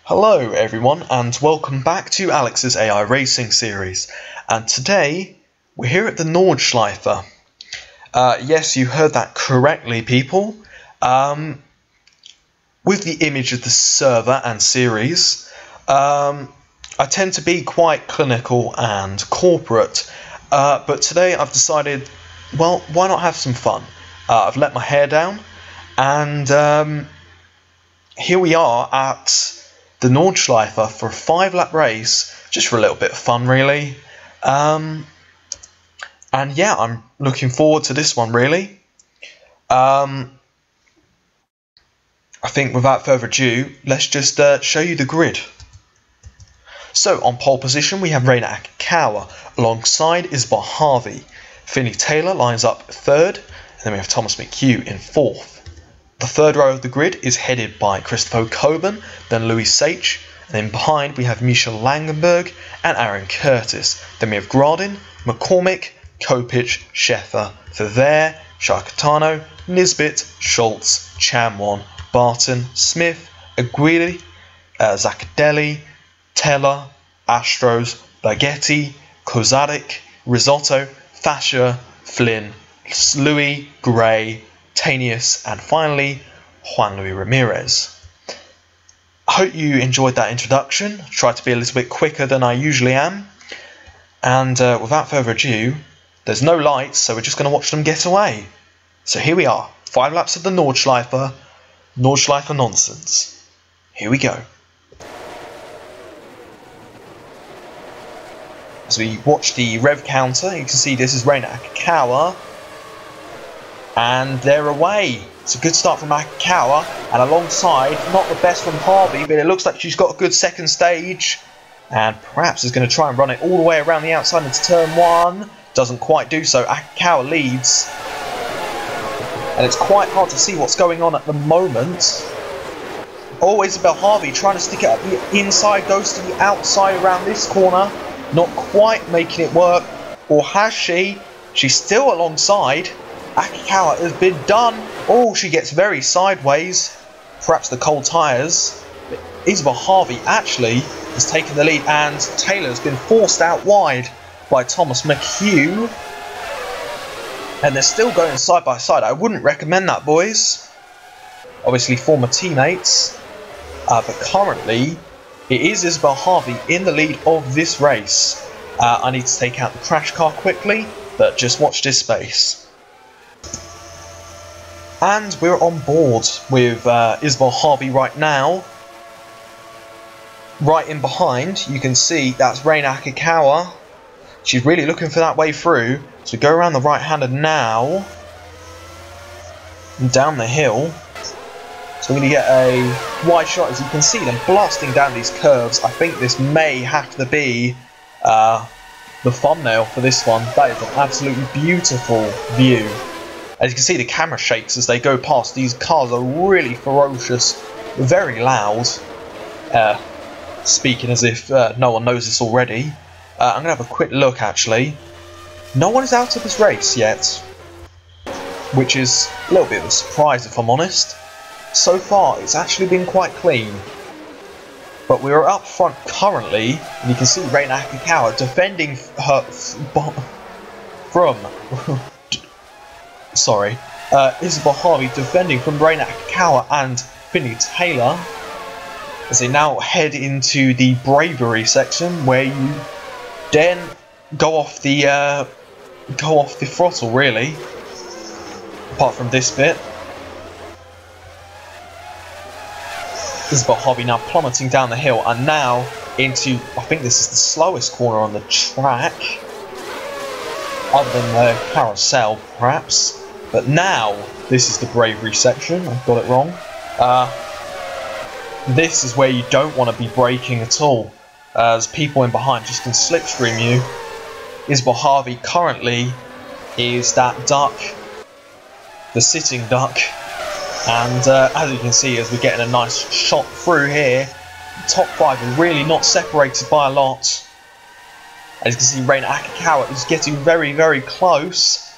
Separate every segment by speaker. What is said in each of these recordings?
Speaker 1: Hello everyone and welcome back to Alex's AI Racing series, and today we're here at the Nordschleife. Yes, you heard that correctly, people. With the image of the server and series, I tend to be quite clinical and corporate, but today I've decided, well, why not have some fun? I've let my hair down and here we are at the Nordschleife for a 5-lap race, just for a little bit of fun really. And yeah, I'm looking forward to this one really. I think without further ado, let's just show you the grid. So on pole position we have Reina Akikawa alongside Isabel Harvey. Finley Taylor lines up third, and then we have Thomas McHugh in fourth. The third row of the grid is headed by Christopher Coburn, then Louis Sage, and then behind we have Michel Langenberg and Aaron Curtis. Then we have Gradin, McCormick, Kopich, Sheffer, Verveer, Sharkatano, Nisbet, Schultz, Chamwon, Barton, Smith, Aguili, Zaccadelli, Teller, Astros, Baghetti, Kozadik, Risotto, Fasher, Flynn, Louis, Gray, Tanius, and finally Juan Luis Ramirez. I hope you enjoyed that introduction. I tried to be a little bit quicker than I usually am, and without further ado, there's no lights, so we're just going to watch them get away. So here we are, 5 laps of the Nordschleife nonsense. Here we go. As we watch the rev counter, you can see this is Reina Akikawa. And they're away. It's a good start from Akikawa, and alongside, not the best from Harvey, but it looks like she's got a good second stage, and perhaps is going to try and run it all the way around the outside into turn 1. Doesn't quite do so. Akikawa leads, and it's quite hard to see what's going on at the moment. Oh, Isabel Harvey trying to stick it at the inside, goes to the outside around this corner, not quite making it work. Or has she? She's still alongside. Akikawa has been done. Oh, she gets very sideways. Perhaps the cold tyres. Isabel Harvey actually has taken the lead, and Taylor's been forced out wide by Thomas McHugh. And they're still going side by side. I wouldn't recommend that, boys. Obviously former teammates. But currently, it is Isabel Harvey in the lead of this race. I need to take out the crash car quickly, but just watch this space. And we're on board with Isabel Harvey right now. Right in behind, you can see that's Reina Akikawa. She's really looking for that way through. So we go around the right-hander now. And down the hill. So we're going to get a wide shot, as you can see them blasting down these curves. I think this may have to be the thumbnail for this one. That is an absolutely beautiful view. As you can see, the camera shakes as they go past. These cars are really ferocious, very loud. Speaking as if no one knows this already. I'm going to have a quick look, actually. No one is out of this race yet, which is a little bit of a surprise, if I'm honest. So far, it's actually been quite clean. But we're up front currently, and you can see Reina Akikawa defending her from... Sorry, Isabel Harvey defending from Reina Akikawa and Finley Taylor as they now head into the bravery section, where you then go off the throttle really. Apart from this bit, Isabel Harvey now plummeting down the hill and now into, I think this is the slowest corner on the track, other than the carousel perhaps. But now, this is the bravery section. I've got it wrong. This is where you don't want to be braking at all, as people in behind just can slipstream you. Isabel Harvey currently is that duck, the sitting duck. And as you can see, as we're getting a nice shot through here, the top 5 are really not separated by a lot. As you can see, Reina Akikawa is getting very, very close.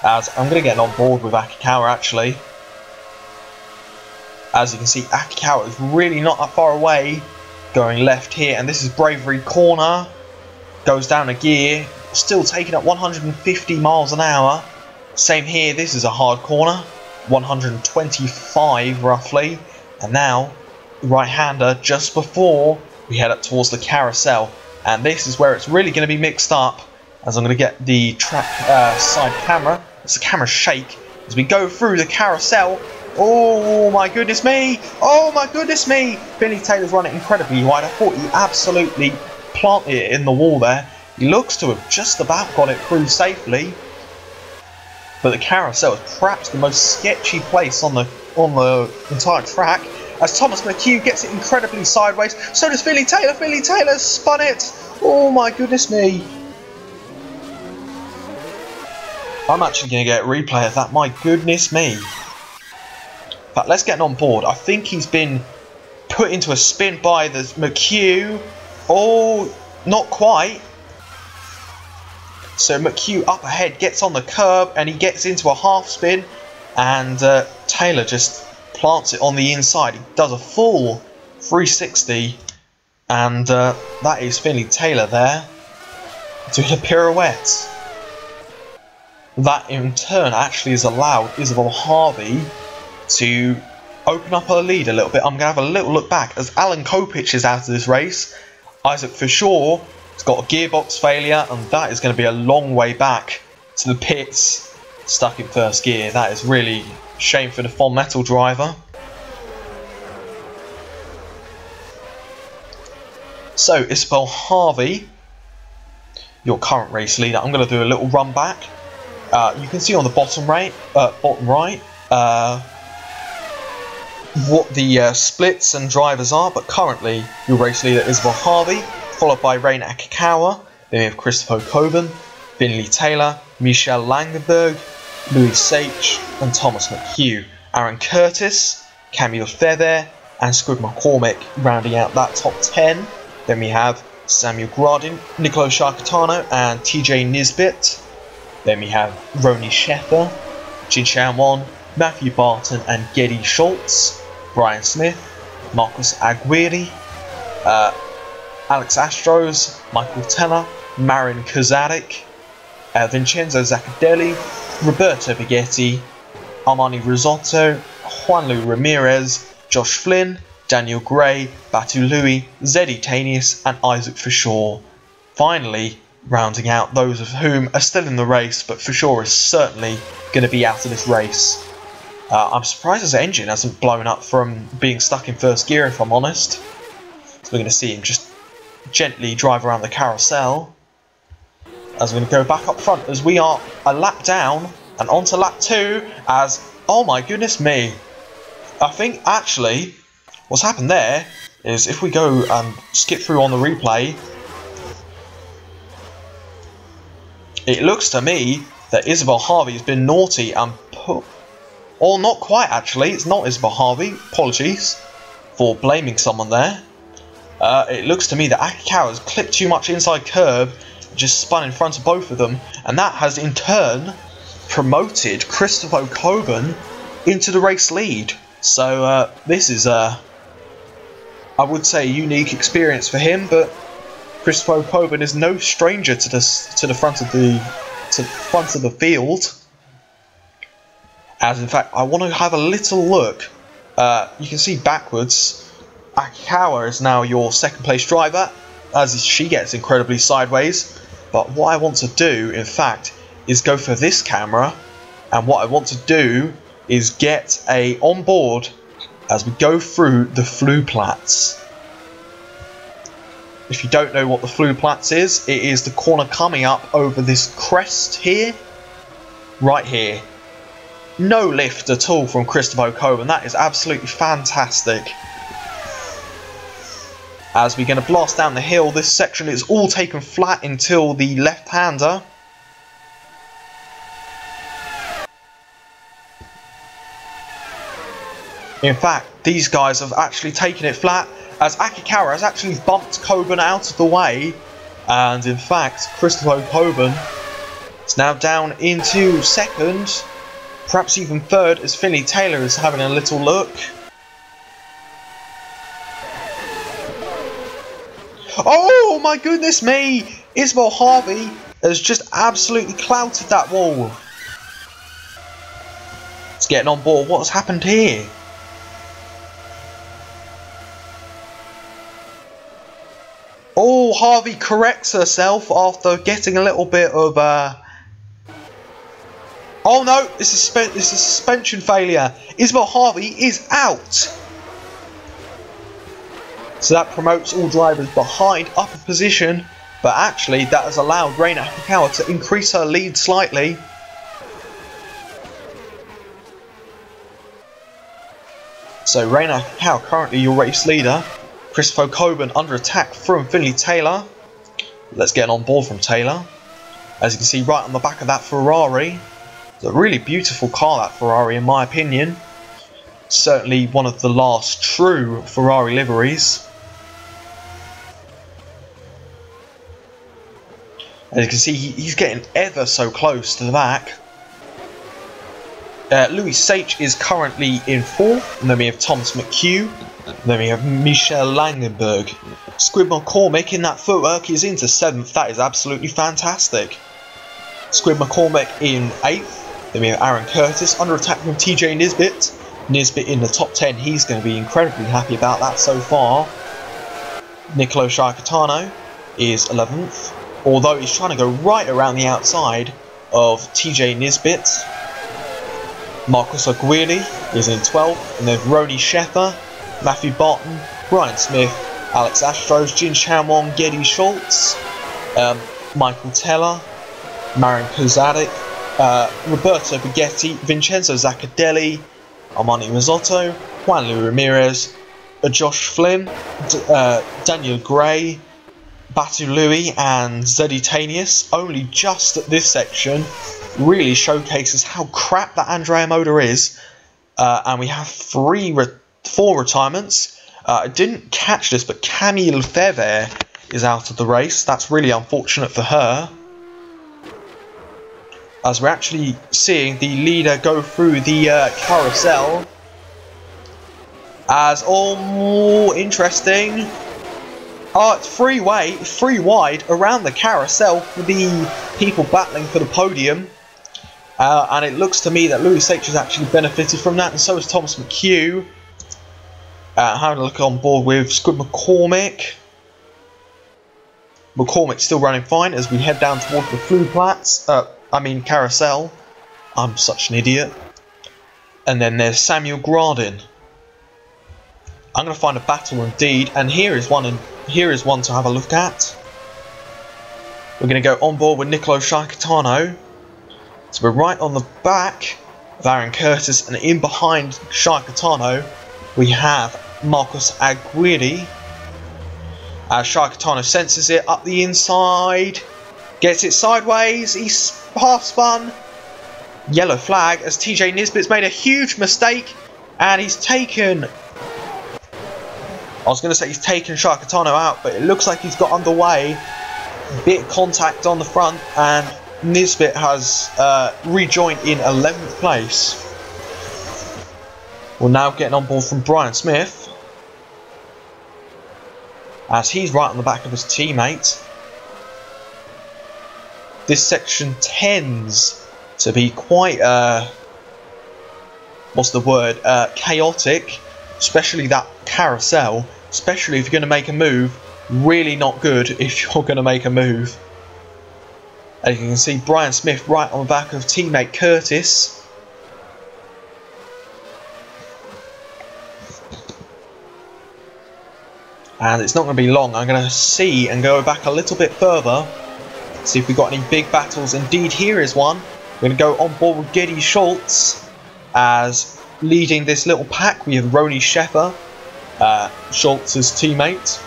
Speaker 1: As I'm going to get on board with Akikawa actually. As you can see, Akikawa is really not that far away. Going left here, and this is Bravery Corner. Goes down a gear, still taking up 150 miles an hour. Same here, this is a hard corner, 125 roughly. And now, right-hander just before we head up towards the carousel. And this is where it's really going to be mixed up, as I'm going to get the track side camera. It's the camera shake as we go through the carousel. Oh my goodness me! Oh my goodness me! Finley Taylor's running incredibly wide. I thought he absolutely planted it in the wall there. He looks to have just about got it through safely. But the carousel is perhaps the most sketchy place on the entire track. As Thomas McHugh gets it incredibly sideways, so does Finley Taylor. Finley Taylor spun it. Oh my goodness me! I'm actually going to get a replay of that. My goodness me! But let's get on board. I think he's been put into a spin by the McHugh. Oh, not quite. So McHugh up ahead gets on the curb and he gets into a half spin, and Taylor just plants it on the inside. He does a full 360, and that is Finley Taylor there doing a pirouette. That in turn actually has allowed Isabel Harvey to open up her lead a little bit. I'm going to have a little look back as Alan Kopich is out of this race. Isaac Fisher has got a gearbox failure, and that is going to be a long way back to the pits, stuck in first gear. That is really a shame for the Fond Metal driver. So Isabel Harvey, your current race leader. I'm going to do a little run back. You can see on the bottom right what the splits and drivers are, but currently your race leader is Isabel Harvey, followed by Rain Akikawa. Then we have Christopher Coben, Finley Taylor, Michel Langenberg, Louis Sage, and Thomas McHugh. Aaron Curtis, Camille Feather, and Scud McCormick rounding out that top 10. Then we have Samuel Gradin, Nicolo Sciacatano, and TJ Nisbet. Then we have Roni Sheffer, Jin Xiaowon, Matthew Barton, and Geddy Schultz. Brian Smith, Marcus Aguirre, Alex Astros, Michael Teller, Marin Kazadik, Vincenzo Zaccadelli, Roberto Bighetti, Armani Risotto, Juanlu Ramirez, Josh Flynn, Daniel Gray, Batu Louis, Zeddy Tanius, and Isaac Fisher. Finally, rounding out those of whom are still in the race, but Fisher is certainly going to be out of this race. I'm surprised his engine hasn't blown up from being stuck in first gear, if I'm honest. So we're going to see him just gently drive around the carousel. As we're going to go back up front as we are a lap down and on to lap 2 as, oh my goodness me. I think actually what's happened there is if we go and skip through on the replay, it looks to me that Isabel Harvey has been naughty and put... Or not quite actually, it's not Isabel Harvey, apologies for blaming someone there. It looks to me that Akikawa has clipped too much inside curb, just spun in front of both of them, and that has in turn promoted Christopher Coben into the race lead. So this is I would say a unique experience for him, but Christopher Coben is no stranger to the front of the field. As in fact, I want to have a little look. You can see backwards, Akikawa is now your second place driver, as she gets incredibly sideways. But what I want to do, in fact, is go for this camera, and what I want to do is get a on board as we go through the Flugplatz. If you don't know what the Flugplatz is, it is the corner coming up over this crest here, right here. No lift at all from Christopher Coben. That is absolutely fantastic. As we're going to blast down the hill, this section is all taken flat until the left-hander. In fact, these guys have actually taken it flat, as Akikawa has actually bumped Coben out of the way. And in fact, Christopher Coben is now down into second. Perhaps even third, as Finley Taylor is having a little look. Oh my goodness me! Isabel Harvey has just absolutely clouted that wall. It's getting on board. What's happened here? Oh, Harvey corrects herself after getting a little bit of Oh no, this is a suspension failure. Isabel Harvey is out. So that promotes all drivers behind up a position, but actually that has allowed Reina Nakakawa to increase her lead slightly. So Reina Nakakawa currently your race leader. Christopher Coburn under attack from Finley Taylor. Let's get on board from Taylor. As you can see right on the back of that Ferrari. It's a really beautiful car, that Ferrari, in my opinion. Certainly one of the last true Ferrari liveries. As you can see, he's getting ever so close to the back. Louis Sage is currently in 4th. And then we have Thomas McHugh. And then we have Michel Langenberg. Squid McCormick in that footwork is into 7th. That is absolutely fantastic. Squid McCormick in 8th. Then we have Aaron Curtis under attack from TJ Nisbet. Nisbet in the top 10. He's going to be incredibly happy about that so far. Nicolo Sciacatano is 11th. Although he's trying to go right around the outside of TJ Nisbet. Marcus Aguirre is in 12th. And then Ronnie Sheffer, Matthew Barton, Brian Smith, Alex Astros, Jin Chanwong, Geddy Schultz, Michael Teller, Marian Kozadik, Roberto Baghetti, Vincenzo Zaccadelli, Armani Mazzotto, Juan Luis Ramirez, Josh Flynn, Daniel Gray, Batu Louis and Zeddy Tanius. Only just at this section really showcases how crap that Andrea motor is. And we have 4 retirements. I didn't catch this, but Camille Lefebvre is out of the race. That's really unfortunate for her. As we're actually seeing the leader go through the carousel. As interesting. Oh, it's free wide around the carousel for the people battling for the podium. And it looks to me that Louis H has actually benefited from that, and so has Thomas McHugh. Having a look on board with Squid McCormick. McCormick's still running fine as we head down towards the carousel. I'm such an idiot. And then there's Samuel Gradin. I'm going to find a battle indeed, and here is one to have a look at. We're going to go on board with Nicolo Sciacatano. So we're right on the back of Aaron Curtis, and in behind Sciacatano we have Marcus Aguirre. Sciacatano senses it up the inside, gets it sideways, he's half spun. Yellow flag as TJ Nisbet's made a huge mistake, and he's taken... I was going to say he's taken Sciacatano out, but it looks like he's got underway. Bit of contact on the front, and Nisbet has rejoined in 11th place. We're now getting on board from Brian Smith, as he's right on the back of his teammate. This section tends to be quite, chaotic, especially that carousel, especially if you're going to make a move. Really not good if you're going to make a move. As you can see, Brian Smith right on the back of teammate Curtis. And it's not going to be long. I'm going to see and go back a little bit further. See if we've got any big battles. Indeed, here is one. We're going to go on board with Geddy Schultz. As leading this little pack, we have Ronnie Sheffer, Schultz's teammate.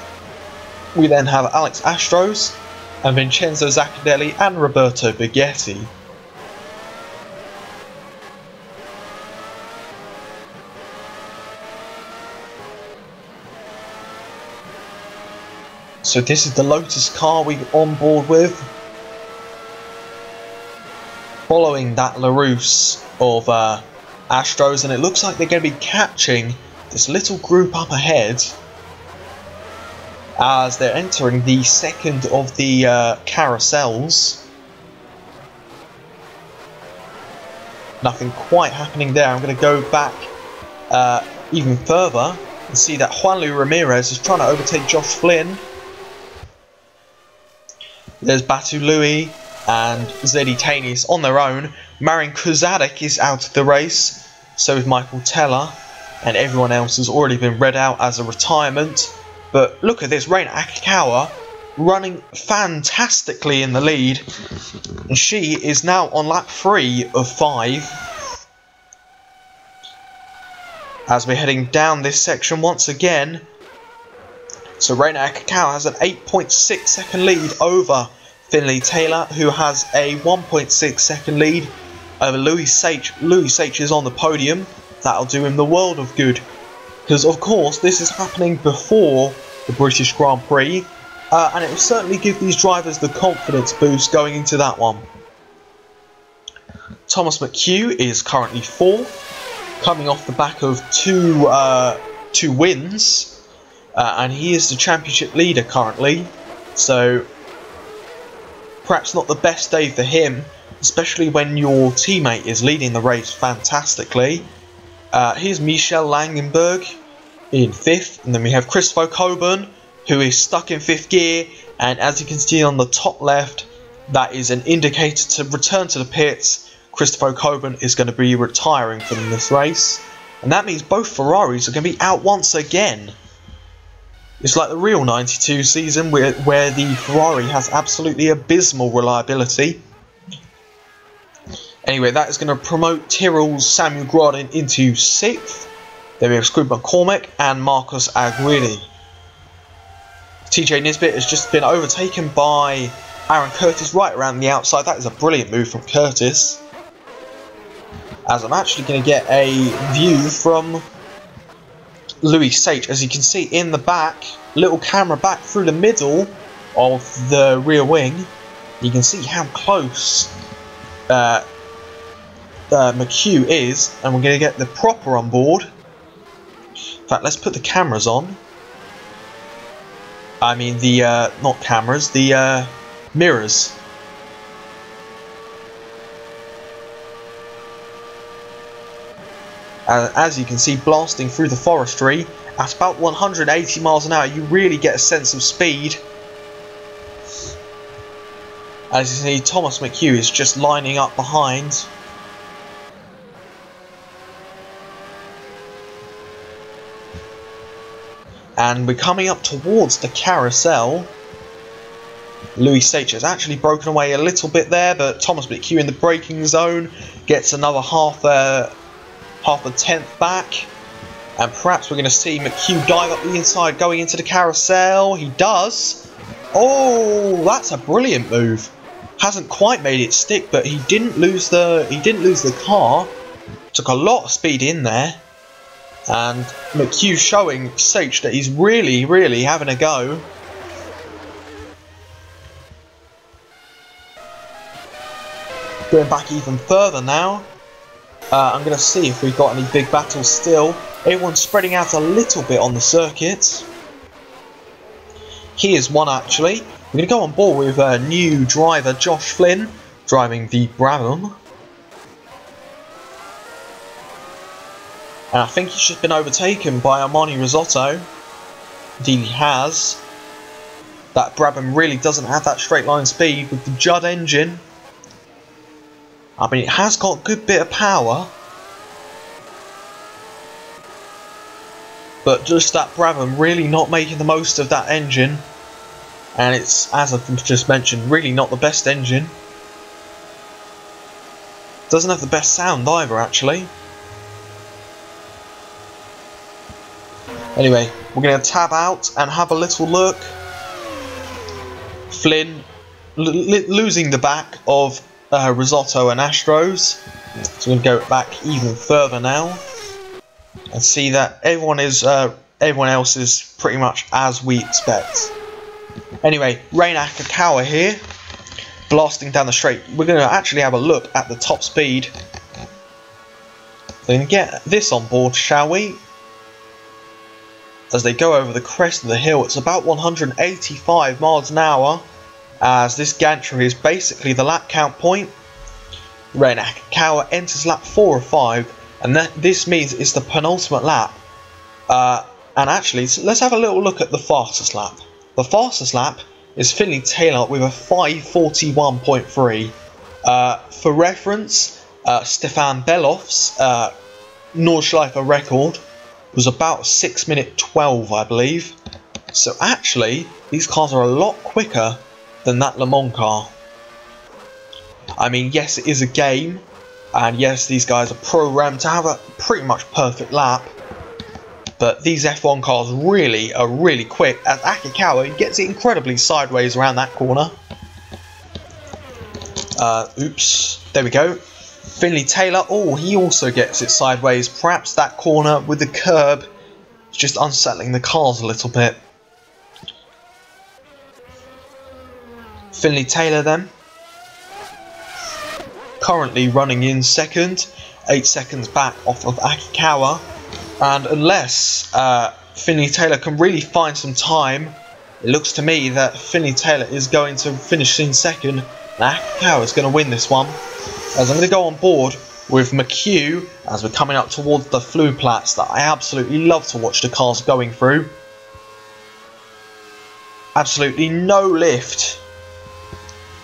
Speaker 1: We then have Alex Astros and Vincenzo Zaccadelli and Roberto Baghetti. So this is the Lotus car we're on board with. Following that LaRousse of Astros, and it looks like they're going to be catching this little group up ahead. as they're entering the second of the carousels. Nothing quite happening there. I'm going to go back even further and see that Juanlu Ramirez is trying to overtake Josh Flynn. There's Batu Louis and Zeddy Tanis on their own. Marian Kuzadik is out of the race. So is Michael Teller. And everyone else has already been read out as a retirement. But look at this, Reina Akikawa running fantastically in the lead. And she is now on lap 3 of 5. As we're heading down this section once again. So Reina Akikawa has an 8.6 second lead over Finley Taylor, who has a 1.6 second lead over Louis Sage. Louis Sage is on the podium. That'll do him the world of good. Because of course this is happening before the British Grand Prix. And it will certainly give these drivers the confidence boost going into that one. Thomas McHugh is currently 4th, coming off the back of two wins. And he is the championship leader currently. So perhaps not the best day for him, especially when your teammate is leading the race fantastically. Here's Michel Langenberg in 5th, and then we have Christopher Coburn, who is stuck in 5th gear, and as you can see on the top left, that is an indicator to return to the pits. Christopher Coburn is going to be retiring from this race, and that means both Ferraris are going to be out once again. It's like the real 92 season where the Ferrari has absolutely abysmal reliability. Anyway, that is going to promote Tyrrell's Samuel Grodin into 6th. Then we have Squid McCormick and Marcus Aguirre. TJ Nisbet has just been overtaken by Aaron Curtis right around the outside. That is a brilliant move from Curtis. As I'm actually going to get a view from Louis Sage, as you can see in the back, little camera back through the middle of the rear wing. You can see how close McHugh is, and we're going to get the proper on board. In fact, let's put the cameras on. I mean the not cameras, the mirrors. As you can see, blasting through the forestry at about 180 miles an hour, you really get a sense of speed. As you see, Thomas McHugh is just lining up behind. And we're coming up towards the carousel. Louis Sage has actually broken away a little bit there, but Thomas McHugh in the braking zone gets another half a tenth back. And perhaps we're going to see McHugh dive up the inside going into the carousel. He does. Oh, that's a brilliant move. Hasn't quite made it stick, but he didn't lose the car. Took a lot of speed in there. And McHugh showing Sage that he's really, really having a go. Going back even further now. I'm going to see if we've got any big battles still. Everyone's spreading out a little bit on the circuit. Here's one actually. We're going to go on board with new driver Josh Flynn, driving the Brabham. And I think he's just been overtaken by Armani Risotto. Indeed he has. That Brabham really doesn't have that straight line speed with the Judd engine. I mean, it has got a good bit of power. But just that Brabham really not making the most of that engine. And it's, as I've just mentioned, really not the best engine. Doesn't have the best sound either, actually. Anyway, we're going to tab out and have a little look. Flynn losing the back of Risotto and Astros. So we're going to go back even further now and see that everyone else is pretty much as we expect. Anyway, Reina Akikawa here, blasting down the straight. We're going to actually have a look at the top speed. So we can get this on board, shall we? as they go over the crest of the hill. It's about 185 miles an hour, as this gantry is basically the lap count point. Ray Nakakawa enters lap 4 of 5, and this means it's the penultimate lap. And actually, let's have a little look at the fastest lap. The fastest lap is Finley Taylor with a 5:41.3. For reference, Stefan Belof's Nordschleife record was about 6:12, I believe. So actually, these cars are a lot quicker than that Le Mans car. I mean, yes, it is a game, and yes, these guys are programmed to have a pretty much perfect lap, but these F1 cars really are really quick, as Akikawa gets it incredibly sideways around that corner. Oops, there we go. Finley Taylor, oh, he also gets it sideways. Perhaps that corner with the curb is just unsettling the cars a little bit. Finley Taylor then, currently running in second, 8 seconds back off of Akikawa. And unless Finley Taylor can really find some time, it looks to me that Finley Taylor is going to finish in second. Akikawa is going to win this one. As I'm going to go on board with McHugh as we're coming up towards the flue plats that I absolutely love to watch the cars going through. Absolutely no lift.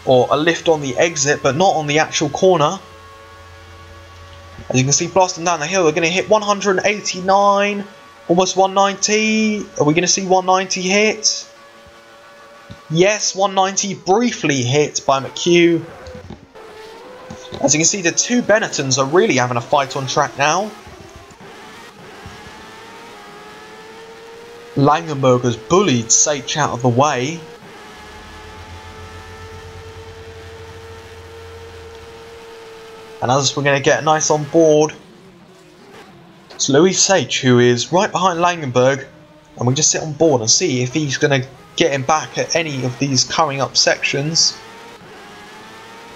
Speaker 1: Or a lift on the exit, but not on the actual corner. As you can see, blasting down the hill, we're going to hit 189, almost 190. Are we going to see 190 hit? Yes, 190 briefly hit by McHugh. As you can see, the two Benettons are really having a fight on track now. Langenberg has bullied Sage out of the way. And as we're going to get nice on board, it's Louis Sage who is right behind Langenberg, and we just sit on board and see if he's going to get him back at any of these coming up sections.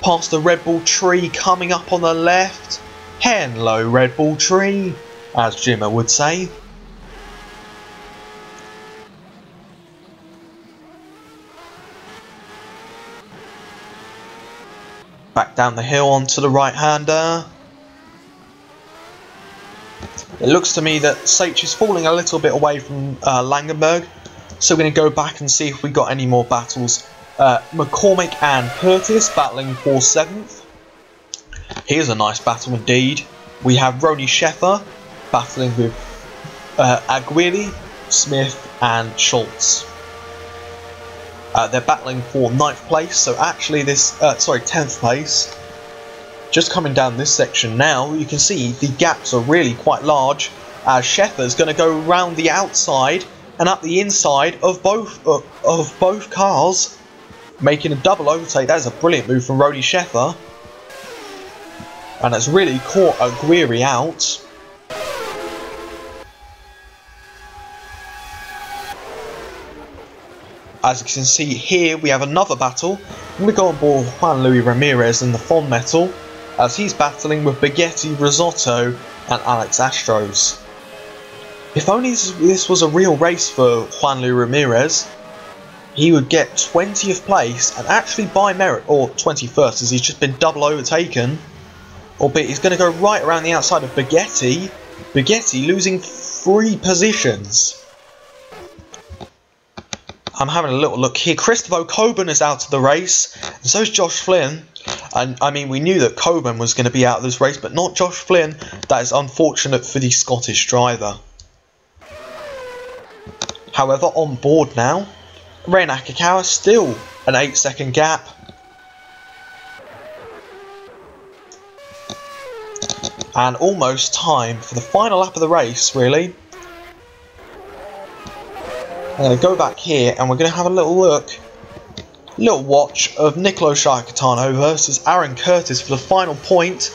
Speaker 1: Past the Red Bull tree coming up on the left. Hello, Red Bull tree, as Jimmer would say. Back down the hill onto the right-hander. It looks to me that Sage is falling a little bit away from Langenberg, so we're going to go back and see if we got any more battles. McCormick and Curtis battling for 7th. Here's a nice battle indeed. We have Ronnie Sheffer battling with Aguirre, Smith and Schultz. They're battling for 9th place, so actually this, 10th place. Just coming down this section now, you can see the gaps are really quite large, as Sheffer's going to go around the outside and up the inside of both cars, making a double overtake. That is a brilliant move from Ronnie Sheffer, and it's really caught Aguirre out. As you can see here, we have another battle. We go on board Juan Luis Ramirez in the Fond Metal, as he's battling with Baghetti Risotto and Alex Astros. If only this was a real race for Juan Luis Ramirez, he would get 20th place and actually by merit, or 21st, as he's just been double overtaken. Albeit he's going to go right around the outside of Baghetti. Baghetti losing 3 positions. I'm having a little look here. Christopher Coburn is out of the race, and so is Josh Flynn. And I mean, we knew that Coburn was going to be out of this race, but not Josh Flynn. That is unfortunate for the Scottish driver. However, on board now, Ray Nakakawa still an 8-second gap. And almost time for the final lap of the race, really. I'm going to go back here and we're going to have a little look, little watch of Nicolo Sciacatano versus Aaron Curtis for the final point.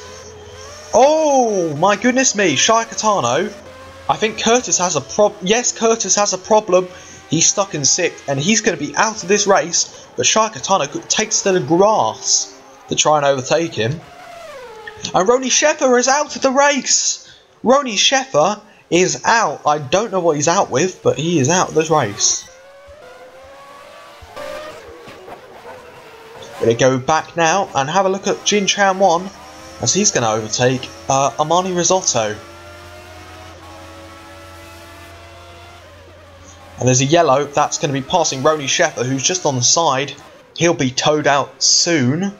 Speaker 1: Oh my goodness me, Sciacatano. I think Curtis has a problem. Yes, Curtis has a problem. He's stuck in 6th and he's going to be out of this race, but Sciacatano takes to the grass to try and overtake him. And Ronnie Sheffer is out of the race. Ronnie Sheffer is out. I don't know what he's out with, but he is out of this race. We're going to go back now and have a look at Jin Chan Won, as he's going to overtake Armani Risotto. And there's a yellow that's going to be passing Ronnie Sheffer, who's just on the side. He'll be towed out soon.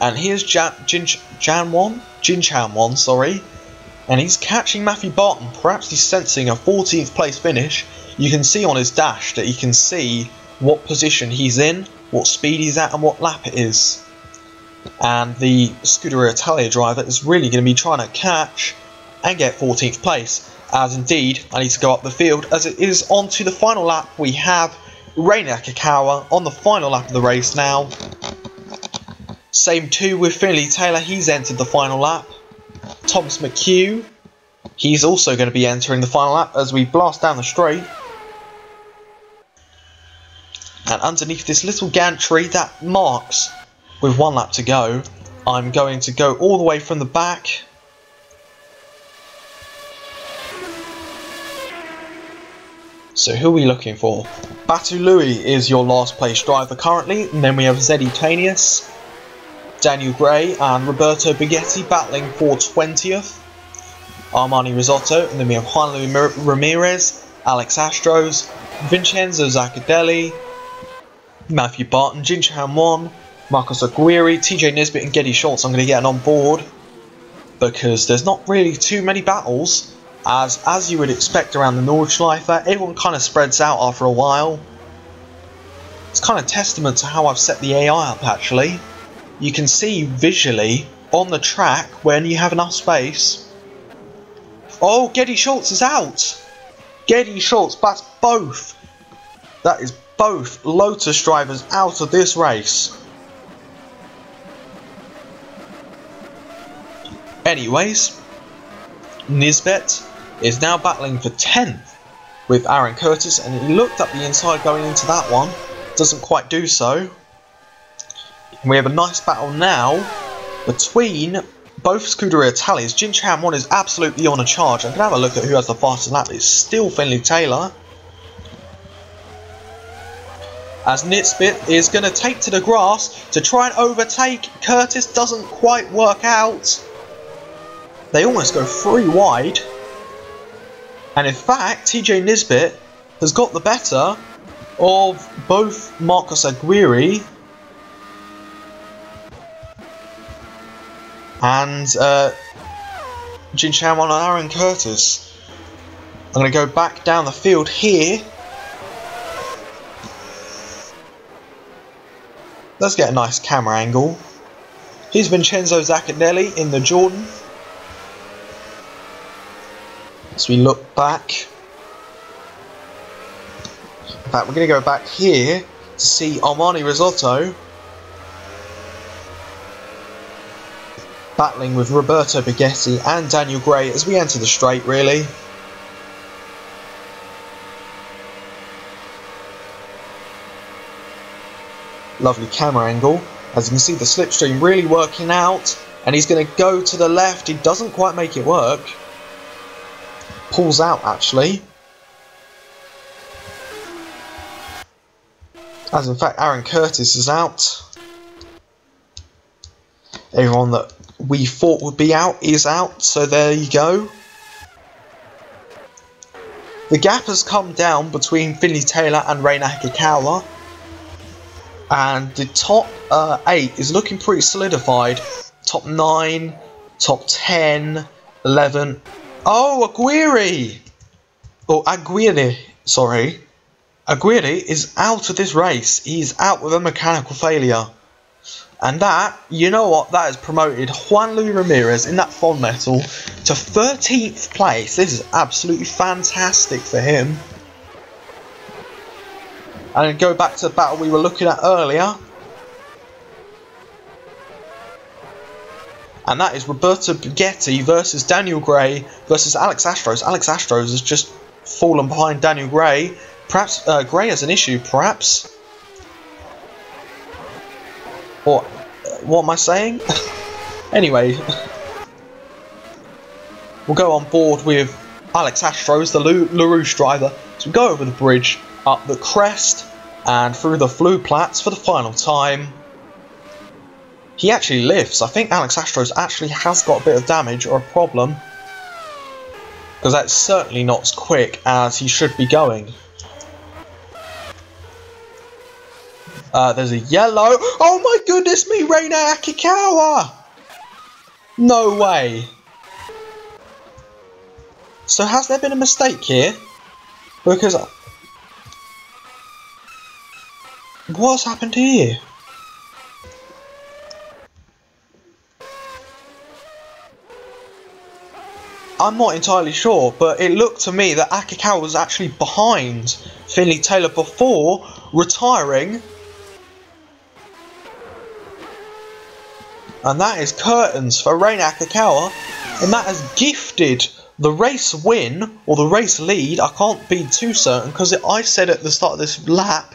Speaker 1: And here's Jin Chan Won, sorry. And he's catching Matthew Barton. Perhaps he's sensing a 14th place finish. You can see on his dash that he can see what position he's in, what speed he's at, and what lap it is. And the Scuderia Italia driver is really going to be trying to catch and get 14th place. As indeed, I need to go up the field, as it is on to the final lap. We have Rei Nakakawa on the final lap of the race now. Same too with Finley Taylor, he's entered the final lap. Thomas McHugh, he's also going to be entering the final lap as we blast down the straight. And underneath this little gantry that marks with 1 lap to go, I'm going to go all the way from the back. So who are we looking for? Batu Louis is your last place driver currently, and then we have Zeddy Tanius, Daniel Gray and Roberto Baghetti battling for 20th. Armani Risotto, and then we have Juan Luis Ramirez, Alex Astros, Vincenzo Zaccadelli, Matthew Barton, Jin Chan Won, Marcos Aguirre, TJ Nisbet and Geddy Schultz. I'm going to get on board because there's not really too many battles, as you would expect around the Nordschleife. Everyone kind of spreads out after a while. It's kind of testament to how I've set the AI up actually. You can see visually on the track when you have enough space. Oh, Geddy Schultz is out. Geddy Schultz, that's both. That is both Lotus drivers out of this race. Anyways, Nisbet is now battling for 10th with Aaron Curtis, and he looked up the inside going into that one. Doesn't quite do so. And we have a nice battle now between both Scuderia Italians. Jin Chan Won is absolutely on a charge. I'm going to have a look at who has the fastest lap. It's still Finley Taylor. As Nisbet is going to take to the grass to try and overtake. Curtis doesn't quite work out. They almost go 3 wide. And in fact, TJ Nisbet has got the better of both Marcos Aguirre and Jin Chan Won and Aaron Curtis. I'm going to go back down the field here. Let's get a nice camera angle. Here's Vincenzo Zaccadelli in the Jordan. As we look back. In fact, we're going to go back here to see Armani Risotto battling with Roberto Baghetti and Daniel Gray as we enter the straight, really. Lovely camera angle. As you can see, the slipstream really working out, and he's going to go to the left. He doesn't quite make it work. Pulls out actually. As in fact, Aaron Curtis is out. Everyone that we thought would be out is out, so there you go. The gap has come down between Finley Taylor and Rei Nakakawa, and the top 8 is looking pretty solidified. Top 9, top 10, 11. Oh, Aguirre! Oh, Aguirre, sorry. Aguirre is out of this race. He's out with a mechanical failure. And that, you know what, that has promoted Juan Luis Ramirez in that Fond Metal to 13th place. This is absolutely fantastic for him. And go back to the battle we were looking at earlier. And that is Roberto Baghetti versus Daniel Gray versus Alex Astros. Alex Astros has just fallen behind Daniel Gray. Perhaps Gray has an issue, perhaps. Or, what am I saying? Anyway, we'll go on board with Alex Astros, the LaRouche driver. So we go over the bridge, up the crest, and through the Fluplats for the final time. He actually lifts. I think Alex Astros actually has got a bit of damage or a problem, because that's certainly not as quick as he should be going. There's a yellow. Oh my goodness me, Reina Akikawa! No way. So has there been a mistake here? Because what's happened here? I'm not entirely sure, but it looked to me that Akikawa was actually behind Finley Taylor before retiring. And that is curtains for Reina Akikawa, and that has gifted the race win, or the race lead. I can't be too certain, because I said at the start of this lap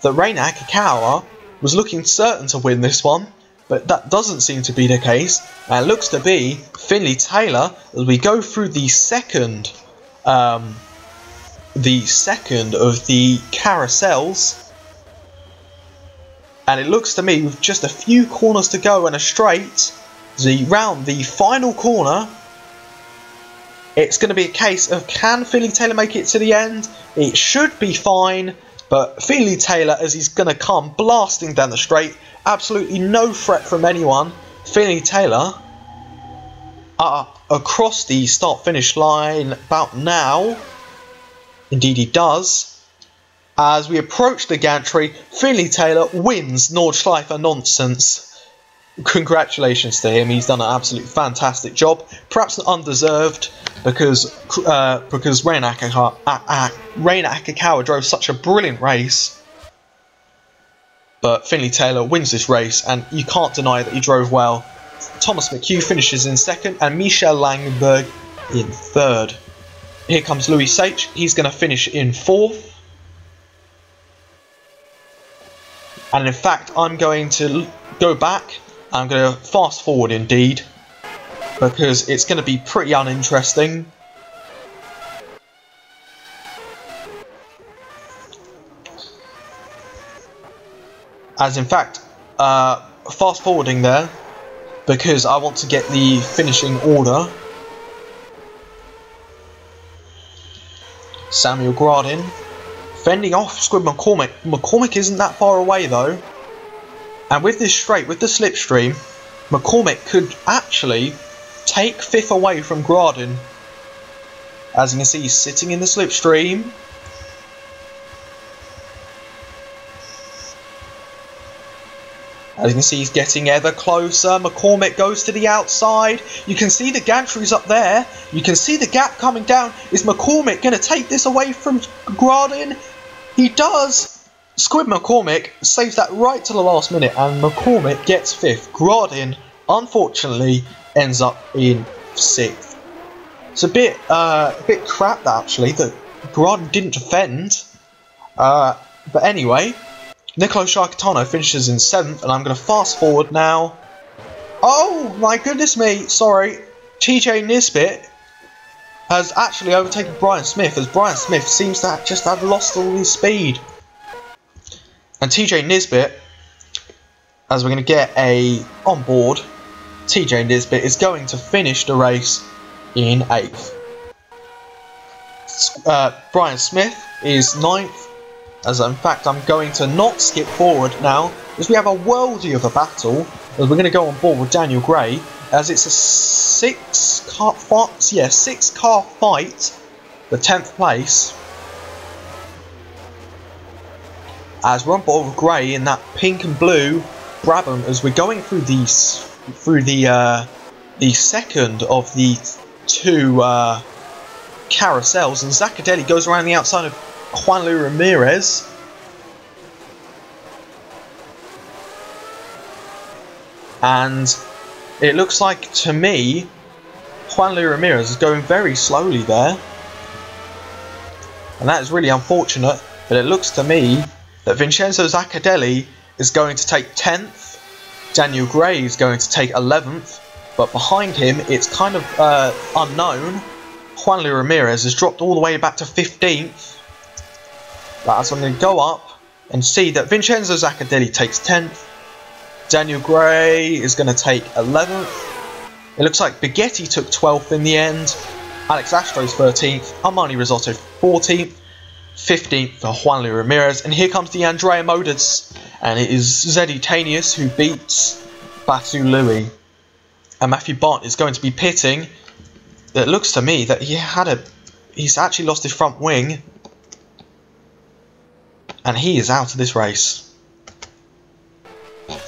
Speaker 1: that Reina Akikawa was looking certain to win this one, but that doesn't seem to be the case, and it looks to be Finley Taylor as we go through the second of the carousels. And it looks to me, with just a few corners to go and a straight, round the final corner, it's going to be a case of, can Finley Taylor make it to the end? It should be fine, but Finley Taylor, as he's going to come blasting down the straight, absolutely no threat from anyone. Finley Taylor across the start-finish line about now. Indeed he does. As we approach the gantry, Finley Taylor wins Nordschleife nonsense. Congratulations to him, he's done an absolutely fantastic job. Perhaps undeserved, because Reina Akikawa drove such a brilliant race. But Finley Taylor wins this race, and you can't deny that he drove well. Thomas McHugh finishes in second, and Michel Langenberg in third. Here comes Louis Sage, he's going to finish in fourth. And in fact, I'm going to go back. I'm going to fast forward indeed, because it's going to be pretty uninteresting. As in fact, fast forwarding there, because I want to get the finishing order. Samuel Gradin fending off Squid McCormick. McCormick isn't that far away though. And with this straight, with the slipstream, McCormick could actually take fifth away from Gradin. As you can see, he's sitting in the slipstream. As you can see, he's getting ever closer. McCormick goes to the outside. You can see the gantries up there. You can see the gap coming down. Is McCormick going to take this away from Gradin? He does. Squid McCormick saves that right to the last minute, and McCormick gets fifth. Gradin, unfortunately, ends up in sixth. It's a bit crap actually that Gradin didn't defend. But anyway, Nicolo Sciacatano finishes in seventh, and I'm going to fast forward now. Oh my goodness me! Sorry, TJ Nisbet has actually overtaken Brian Smith, as Brian Smith seems to just have lost all his speed. And TJ Nisbet, as we're going to get on board, TJ Nisbet is going to finish the race in 8th. Brian Smith is 9th, as in fact I'm going to not skip forward now, as we have a worldie of a battle, as we're going to go on board with Daniel Gray, as it's a 6-car fight, the 10th place. As we're on board with Gray in that pink and blue Brabham, as we're going through the second of the two carousels, and Zaccadelli goes around the outside of Juan Luis Ramirez. And it looks like, to me, Juan Luis Ramirez is going very slowly there. And that is really unfortunate, but it looks to me that Vincenzo Zaccadelli is going to take 10th. Daniel Gray is going to take 11th, but behind him it's kind of unknown. Juan Luis Ramirez has dropped all the way back to 15th. That's I'm going to go up and see that Vincenzo Zaccadelli takes 10th. Daniel Gray is going to take 11th. It looks like Baghetti took 12th in the end. Alex Astro's 13th. Armani Risotto 14th. 15th for Juan Luis Ramirez. And here comes the Andrea Modas. And it is Zeddy Tanius who beats Batu Louis. And Matthew Barton is going to be pitting. It looks to me that he's actually lost his front wing. And he is out of this race.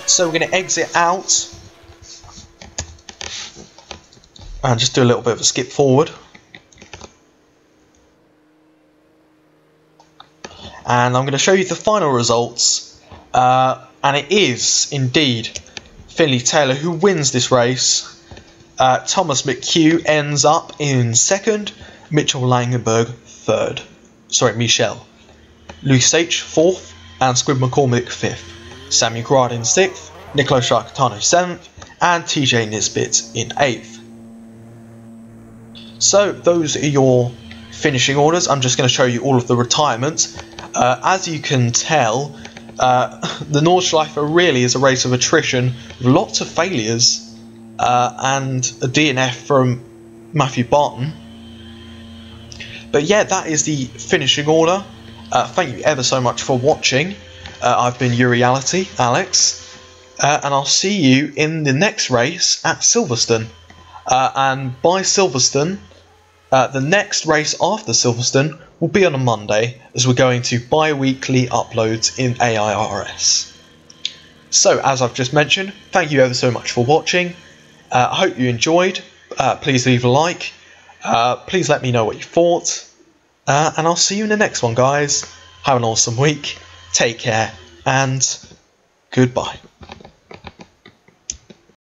Speaker 1: So we're going to exit out. And just do a little bit of a skip forward. And I'm going to show you the final results. And it is indeed Finley Taylor who wins this race. Thomas McHugh ends up in 2nd. Mitchell Langenberg 3rd. Sorry, Michelle. Luis H 4th. And Squid McCormick 5th. Samuel Grard in 6th. Nicolo Sciacatano 7th. And TJ Nisbet in 8th. So those are your finishing orders. I'm just going to show you all of the retirements. As you can tell, the Nordschleife really is a race of attrition, with lots of failures, and a DNF from Matthew Barton. But yeah, that is the finishing order. Thank you ever so much for watching. I've been Uriality, Alex, and I'll see you in the next race at Silverstone. And by Silverstone, the next race after Silverstone will be on a Monday, as we're going to bi-weekly uploads in AIRS. So, as I've just mentioned, thank you ever so much for watching. I hope you enjoyed. Please leave a like. Please let me know what you thought. And I'll see you in the next one, guys. Have an awesome week. Take care, and goodbye.